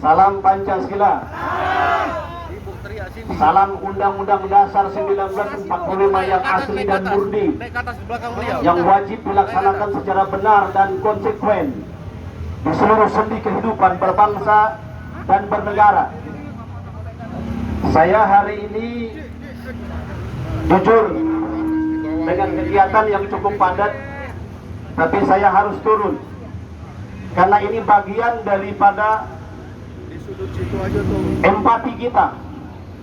Salam Pancasila. Salam Undang-Undang Dasar 1945 yang asli dan murni, yang wajib dilaksanakan secara benar dan konsekuen di seluruh sendi kehidupan berbangsa dan bernegara. Saya hari ini jujur dengan kegiatan yang cukup padat, tapi saya harus turun karena ini bagian daripada empati kita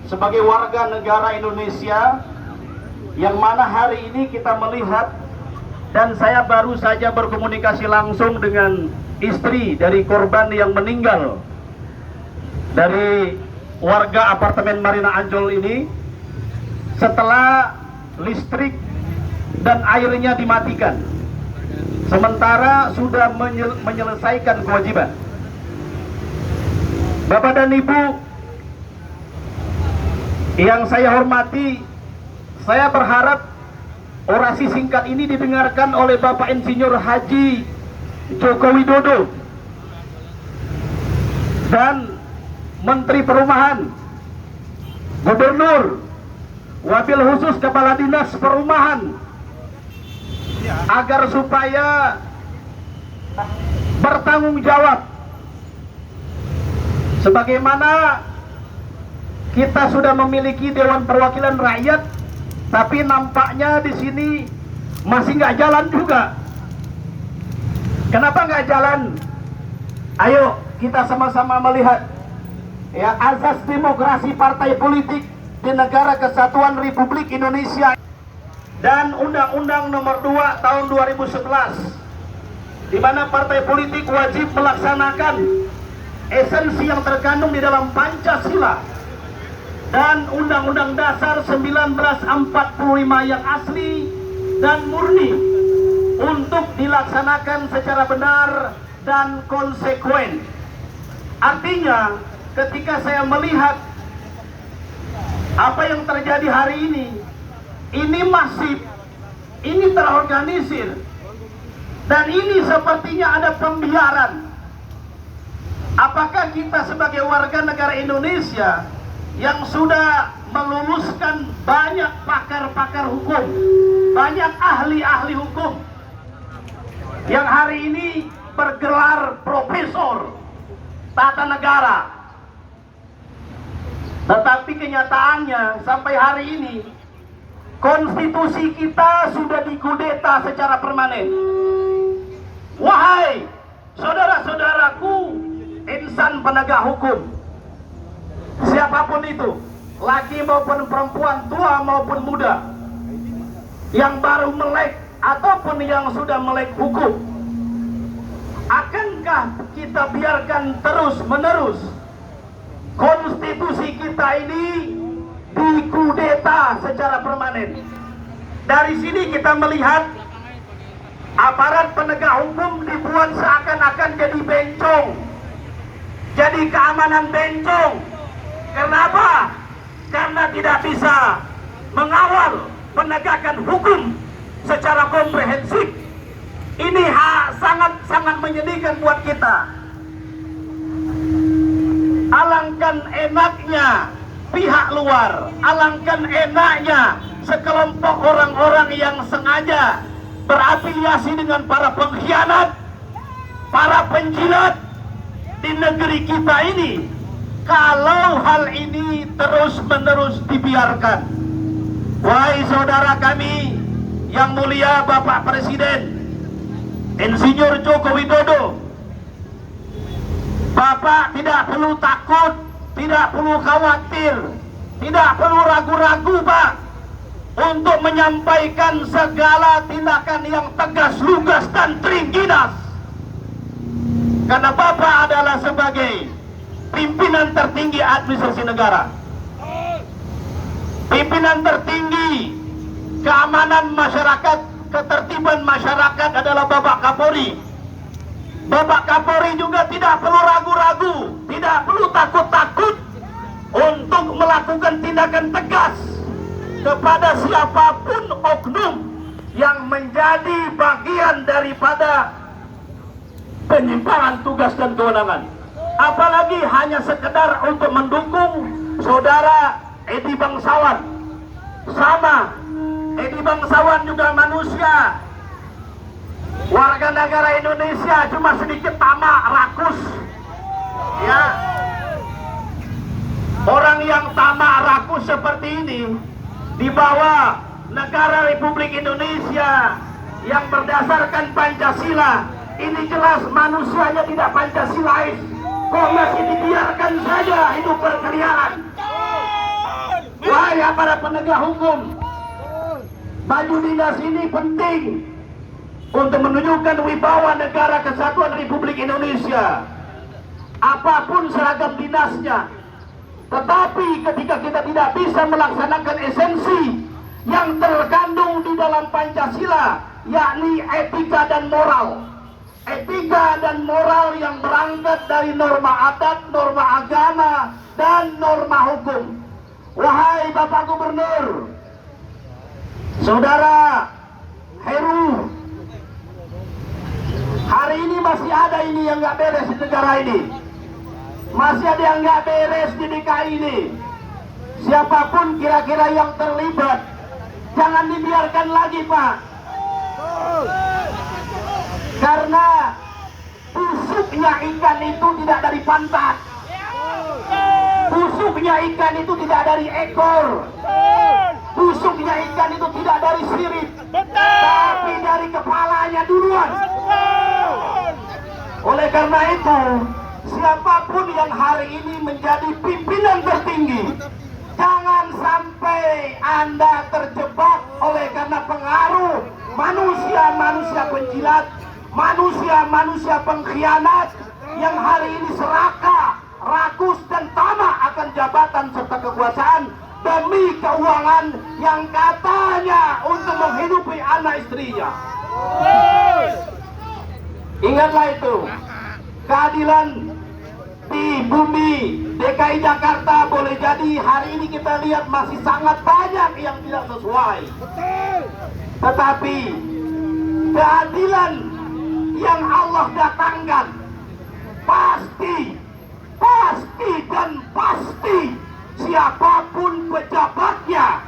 sebagai warga negara Indonesia, yang mana hari ini kita melihat, dan saya baru saja berkomunikasi langsung dengan istri dari korban yang meninggal dari warga apartemen Marina Ancol ini setelah listrik dan airnya dimatikan, sementara sudah menyelesaikan kewajiban. Bapak dan Ibu yang saya hormati, saya berharap orasi singkat ini didengarkan oleh Bapak Insinyur Haji Joko Widodo dan Menteri Perumahan, Gubernur, Wabil Khusus Kepala Dinas Perumahan, agar supaya bertanggung jawab. Sebagaimana kita sudah memiliki Dewan Perwakilan Rakyat, tapi nampaknya di sini masih nggak jalan juga. Kenapa nggak jalan? Ayo kita sama-sama melihat ya azas demokrasi partai politik di Negara Kesatuan Republik Indonesia dan Undang-Undang Nomor 2 Tahun 2011, di mana partai politik wajib melaksanakan esensi yang terkandung di dalam Pancasila dan Undang-Undang Dasar 1945 yang asli dan murni untuk dilaksanakan secara benar dan konsekuen. Artinya, ketika saya melihat apa yang terjadi hari ini masif, ini terorganisir, dan ini sepertinya ada pembiaran. Apakah kita sebagai warga negara Indonesia yang sudah meluluskan banyak pakar-pakar hukum, banyak ahli-ahli hukum, yang hari ini bergelar profesor tata negara, tetapi kenyataannya sampai hari ini konstitusi kita sudah dikudeta secara permanen. Wahai saudara-saudaraku insan penegak hukum, siapapun itu, laki maupun perempuan, tua maupun muda, yang baru melek ataupun yang sudah melek hukum, akankah kita biarkan terus-menerus konstitusi kita ini dikudeta secara permanen? Dari sini kita melihat aparat penegak hukum dibuat seakan-akan jadi bencong, jadi keamanan bencong. Kenapa? Karena tidak bisa mengawal penegakan hukum secara komprehensif. Ini sangat-sangat menyedihkan buat kita. Alangkan enaknya pihak luar, alangkan enaknya sekelompok orang-orang yang sengaja berafiliasi dengan para pengkhianat, para penjilat di negeri kita ini, kalau hal ini terus-menerus dibiarkan. Wahai saudara kami yang mulia Bapak Presiden Insinyur Joko Widodo, Bapak tidak perlu takut, tidak perlu khawatir, tidak perlu ragu-ragu Pak, untuk menyampaikan segala tindakan yang tegas, lugas, dan terengginas. Karena Bapak adalah sebagai pimpinan tertinggi administrasi negara, pimpinan tertinggi keamanan masyarakat, ketertiban masyarakat adalah Bapak Kapolri. Bapak Kapolri juga tidak perlu ragu-ragu, tidak perlu takut-takut untuk melakukan tindakan tegas kepada siapapun oknum yang menjadi bagian daripada penyimpangan tugas dan kewenangan. apalagi hanya sekedar untuk mendukung saudara Edi Bangsawan. Sama, Edi Bangsawan juga manusia, warga negara Indonesia, cuma sedikit tamak, rakus. Ya, orang yang tamak rakus seperti ini dibawa negara Republik Indonesia yang berdasarkan Pancasila, ini jelas manusianya tidak Pancasilais, kok masih dibiarkan saja hidup berkeliaran. Wahai para penegak hukum, baju dinas ini penting untuk menunjukkan wibawa negara kesatuan Republik Indonesia. Apapun seragam dinasnya, tetapi ketika kita tidak bisa melaksanakan esensi yang terkandung di dalam Pancasila, yakni etika dan moral. Etika dan moral yang berangkat dari norma adat, norma agama, dan norma hukum. Wahai Bapak Gubernur, Saudara Heru, hari ini masih ada ini yang nggak beres di negara ini. Masih ada yang nggak beres di DKI ini. Siapapun kira-kira yang terlibat, jangan dibiarkan lagi, Pak. Karena busuknya ikan itu tidak dari pantat. Busuknya ikan itu tidak dari ekor. Busuknya ikan itu tidak dari sirip, tapi dari kepalanya duluan. Oleh karena itu, siapapun yang hari ini menjadi pimpinan tertinggi, jangan sampai Anda terjebak oleh karena pengaruh manusia-manusia penjilat, manusia-manusia pengkhianat yang hari ini serakah, rakus dan tamak akan jabatan serta kekuasaan demi keuangan yang katanya untuk menghidupi anak istrinya. Ingatlah itu, keadilan di bumi DKI Jakarta boleh jadi hari ini kita lihat masih sangat banyak yang tidak sesuai. Tetapi keadilan yang Allah datangkan pasti dan pasti siapapun pejabatnya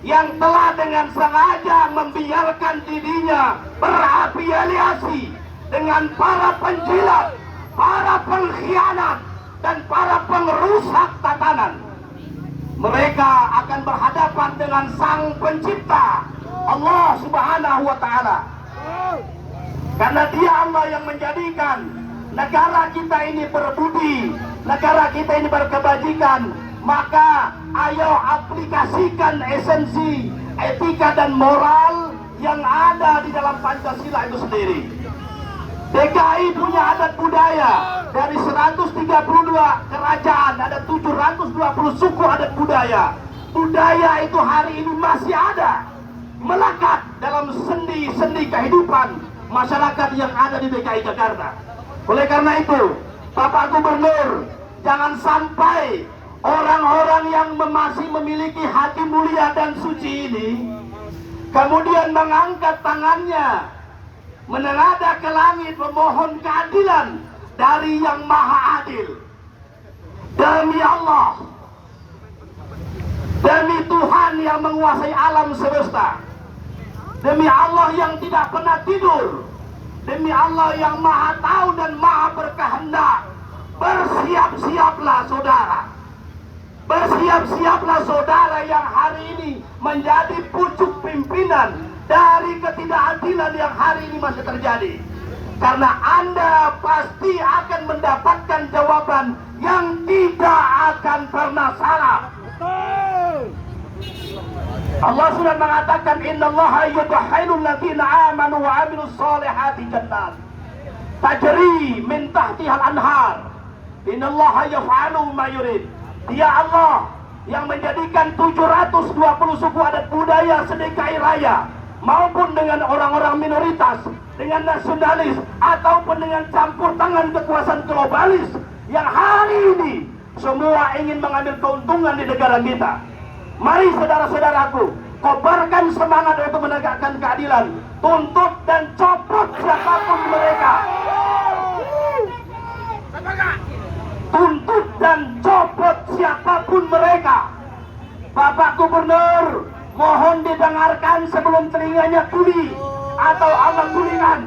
yang telah dengan sengaja membiarkan dirinya berafiliasi dengan para penjilat, para pengkhianat, dan para pengrusak tatanan, mereka akan berhadapan dengan Sang Pencipta Allah Subhanahu wa Ta'ala. Karena Dia Allah yang menjadikan negara kita ini berbudi, negara kita ini berkebajikan, maka ayo aplikasikan esensi etika dan moral yang ada di dalam Pancasila itu sendiri. DKI punya adat budaya, dari 132 kerajaan ada 720 suku adat budaya. Budaya itu hari ini masih ada, melekat dalam sendi-sendi kehidupan masyarakat yang ada di DKI Jakarta. Oleh karena itu, Bapak Gubernur, jangan sampai orang-orang yang masih memiliki hati mulia dan suci ini kemudian mengangkat tangannya, menengadah ke langit memohon keadilan dari Yang Maha Adil. Demi Allah, demi Tuhan yang menguasai alam semesta, demi Allah yang tidak pernah tidur, demi Allah yang Maha Tahu dan Maha Berkehendak, bersiap-siaplah saudara. Bersiap-siaplah saudara yang hari ini menjadi pucuk pimpinan dari ketidakadilan yang hari ini masih terjadi. Karena Anda pasti akan mendapatkan jawaban yang tidak akan pernah salah. Allah sudah mengatakan, innallaha yudkhilul ladzina amanu wa 'amilus shalihati jannat tajri min tahtihal anhar. Innallaha yaf'alu ma yurid. Dia Allah yang menjadikan 720 suku adat budaya se-DKI Raya, maupun dengan orang-orang minoritas, dengan nasionalis, ataupun dengan campur tangan kekuasaan globalis yang hari ini semua ingin mengambil keuntungan di negara kita. Mari saudara-saudaraku, kobarkan semangat untuk menegakkan keadilan, tuntut dan copot siapapun mereka. dan copot siapapun mereka. Bapak Gubernur, mohon didengarkan sebelum telinganya tuli atau amat tulingan.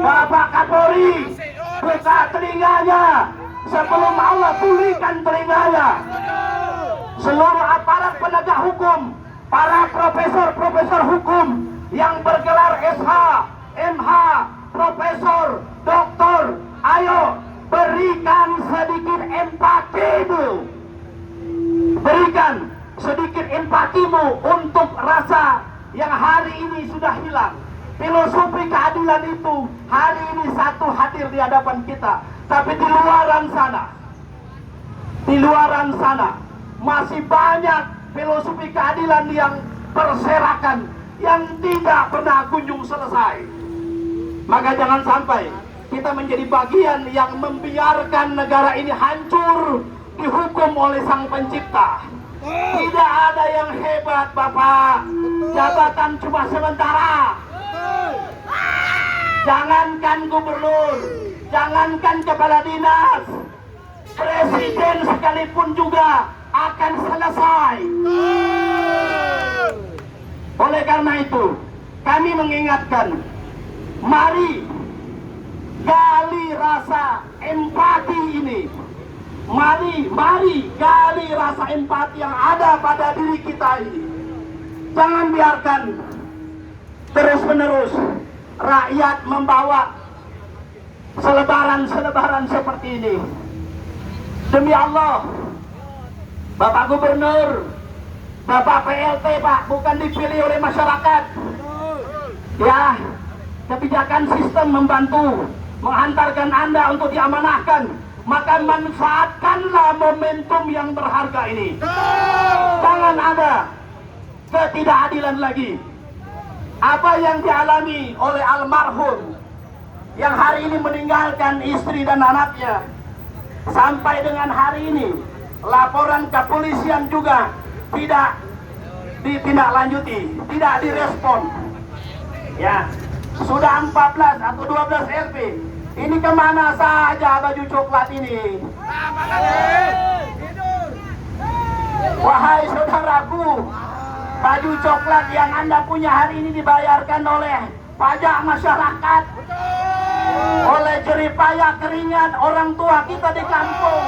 Bapak Kapolri, buka telinganya sebelum Allah tulikan telinganya. Seluruh aparat penegak hukum, para profesor-profesor hukum yang bergelar SH, MH, profesor, doktor, ayo berikan sedikit empatimu. Berikan sedikit empatimu untuk rasa yang hari ini sudah hilang. Filosofi keadilan itu hari ini satu hadir di hadapan kita. Tapi di luaran sana masih banyak filosofi keadilan yang berserakan, yang tidak pernah kunjung selesai. Maka jangan sampai kita menjadi bagian yang membiarkan negara ini hancur dihukum oleh Sang Pencipta. Tidak ada yang hebat, Bapak. Jabatan cuma sementara. Jangankan gubernur, jangankan kepala dinas, presiden sekalipun juga akan selesai. Oleh karena itu, kami mengingatkan, mari gali rasa empati ini. Mari gali rasa empati yang ada pada diri kita ini. Jangan biarkan terus-menerus rakyat membawa selebaran seperti ini. Demi Allah, Bapak Gubernur, Bapak PLT, Pak, bukan dipilih oleh masyarakat. Ya, kebijakan sistem membantu menghantarkan Anda untuk diamanahkan. Maka manfaatkanlah momentum yang berharga ini. Jangan ada ketidakadilan lagi. Apa yang dialami oleh almarhum yang hari ini meninggalkan istri dan anaknya, sampai dengan hari ini laporan kepolisian juga tidak ditindaklanjuti, tidak direspon. Ya, sudah 14 atau 12 LP. Ini kemana saja baju coklat ini? Wahai saudaraku, baju coklat yang Anda punya hari ini dibayarkan oleh pajak masyarakat, oleh jerih payah keringat orang tua kita di kampung.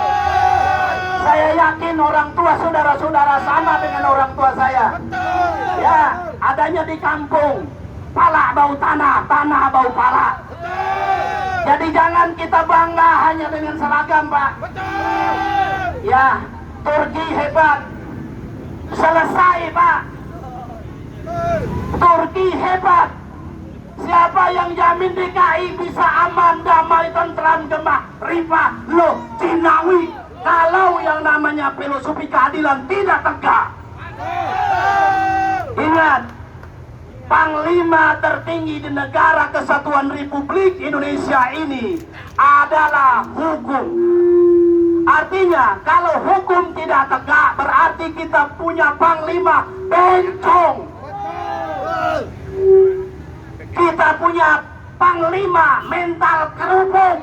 Saya yakin orang tua saudara-saudara sama dengan orang tua saya. Ya, adanya di kampung. Pala bau tanah, tanah bau pala. Jadi jangan kita bangga hanya dengan seragam, Pak. Ya, Turki hebat. Selesai, Pak. Turki hebat. Siapa yang jamin DKI bisa aman, damai, tentram, gemah, rifah, loh, Cinawi, kalau yang namanya filosofi keadilan tidak tegak. Ingat, Panglima tertinggi di negara kesatuan Republik Indonesia ini adalah hukum. Artinya, kalau hukum tidak tegak, berarti kita punya Panglima bencong. Kita punya Panglima mental kerupuk.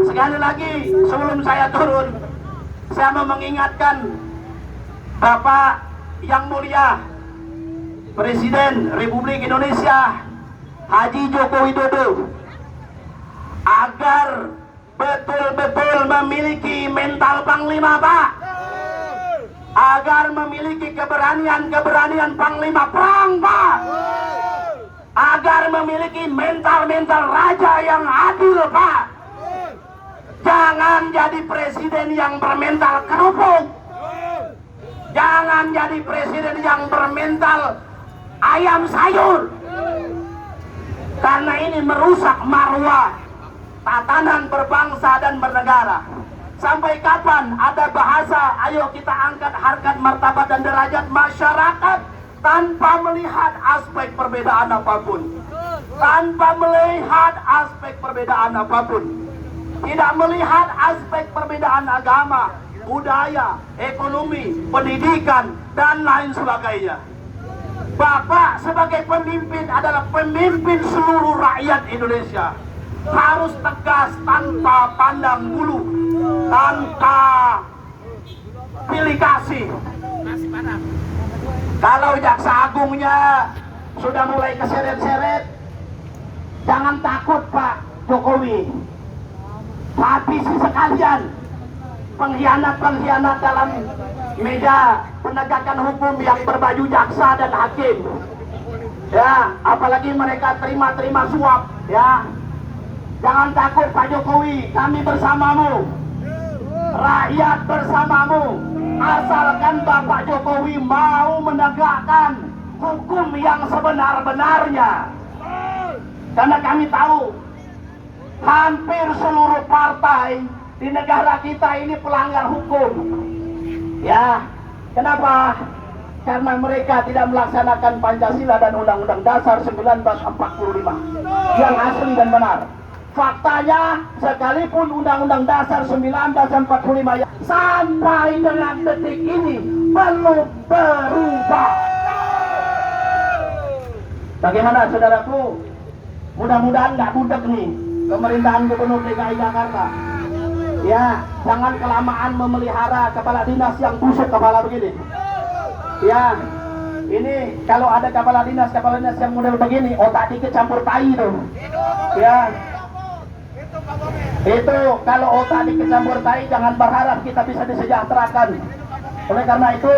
Sekali lagi, sebelum saya turun, saya mau mengingatkan Bapak yang mulia Presiden Republik Indonesia Haji Joko Widodo agar betul-betul memiliki mental Panglima, Pak. Agar memiliki keberanian Panglima Perang, Pak. Agar memiliki mental raja yang adil, Pak. Jangan jadi presiden yang bermental kerupuk. Jangan jadi presiden yang bermental ayam sayur. Karena ini merusak marwah tatanan berbangsa dan bernegara. Sampai kapan ada bahasa, ayo kita angkat harkat martabat dan derajat masyarakat tanpa melihat aspek perbedaan apapun. Tanpa melihat aspek perbedaan apapun. Tidak melihat aspek perbedaan agama, budaya, ekonomi, pendidikan, dan lain sebagainya. Bapak sebagai pemimpin adalah pemimpin seluruh rakyat Indonesia. harus tegas tanpa pandang bulu, tanpa pilih kasih. Kalau jaksa agungnya sudah mulai keseret-seret, jangan takut Pak Jokowi. Habisi sekalian pengkhianat-pengkhianat dalam meja penegakan hukum yang berbaju jaksa dan hakim. Ya, apalagi mereka terima suap, ya. Jangan takut Pak Jokowi, kami bersamamu. Rakyat bersamamu. Asalkan Bapak Jokowi mau menegakkan hukum yang sebenar-benarnya. Karena kami tahu hampir seluruh partai di negara kita ini pelanggar hukum. Ya, kenapa? Karena mereka tidak melaksanakan Pancasila dan Undang-Undang Dasar 1945 yang asli dan benar. Faktanya, sekalipun Undang-Undang Dasar 1945 sampai dengan detik ini belum berubah. Bagaimana saudaraku? Mudah-mudahan nggak budek nih pemerintahan Gubernur DKI Jakarta. Ya, jangan kelamaan memelihara kepala dinas yang busuk kepala begini. Ya, ini kalau ada kepala dinas yang model begini, otak dikit campur tai tuh. Ya, itu kalau otak dikit campur tai, jangan berharap kita bisa disejahterakan. Oleh karena itu,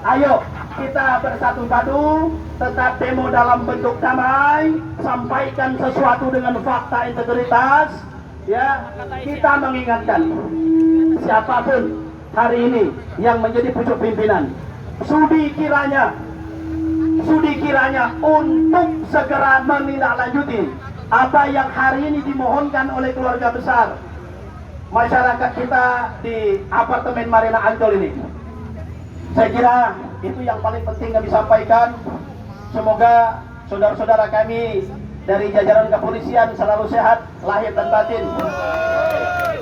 ayo kita bersatu padu, tetap demo dalam bentuk damai, sampaikan sesuatu dengan fakta integritas. Ya, kita mengingatkan siapapun hari ini yang menjadi pucuk pimpinan, sudi kiranya untuk segera menindaklanjuti apa yang hari ini dimohonkan oleh keluarga besar masyarakat kita di apartemen Marina Ancol ini. Saya kira itu yang paling penting kami sampaikan. Semoga saudara-saudara kami dari jajaran kepolisian selalu sehat lahir dan batin,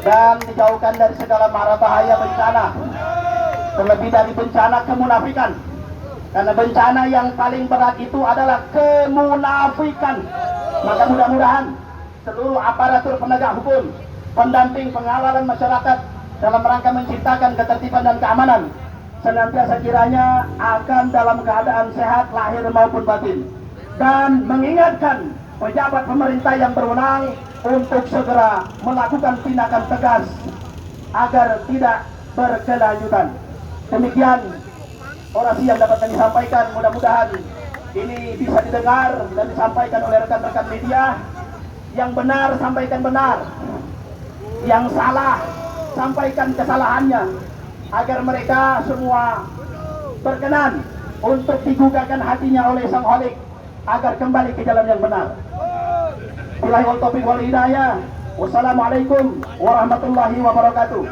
dan dijauhkan dari segala mara bahaya bencana, terlebih dari bencana kemunafikan. Karena bencana yang paling berat itu adalah kemunafikan. Maka mudah-mudahan seluruh aparatur penegak hukum, pendamping pengawalan masyarakat dalam rangka menciptakan ketertiban dan keamanan senantiasa kiranya akan dalam keadaan sehat lahir maupun batin, dan mengingatkan pejabat pemerintah yang berwenang untuk segera melakukan tindakan tegas agar tidak berkelanjutan. Demikian orasi yang dapat kami sampaikan. Mudah-mudahan ini bisa didengar dan disampaikan oleh rekan-rekan media. Yang benar sampaikan benar, yang salah sampaikan kesalahannya, agar mereka semua berkenan untuk digugahkan hatinya oleh Sang Khalik agar kembali ke jalan yang benar. Billahi wal taufiq wal hidayah. Wassalamualaikum warahmatullahi wabarakatuh.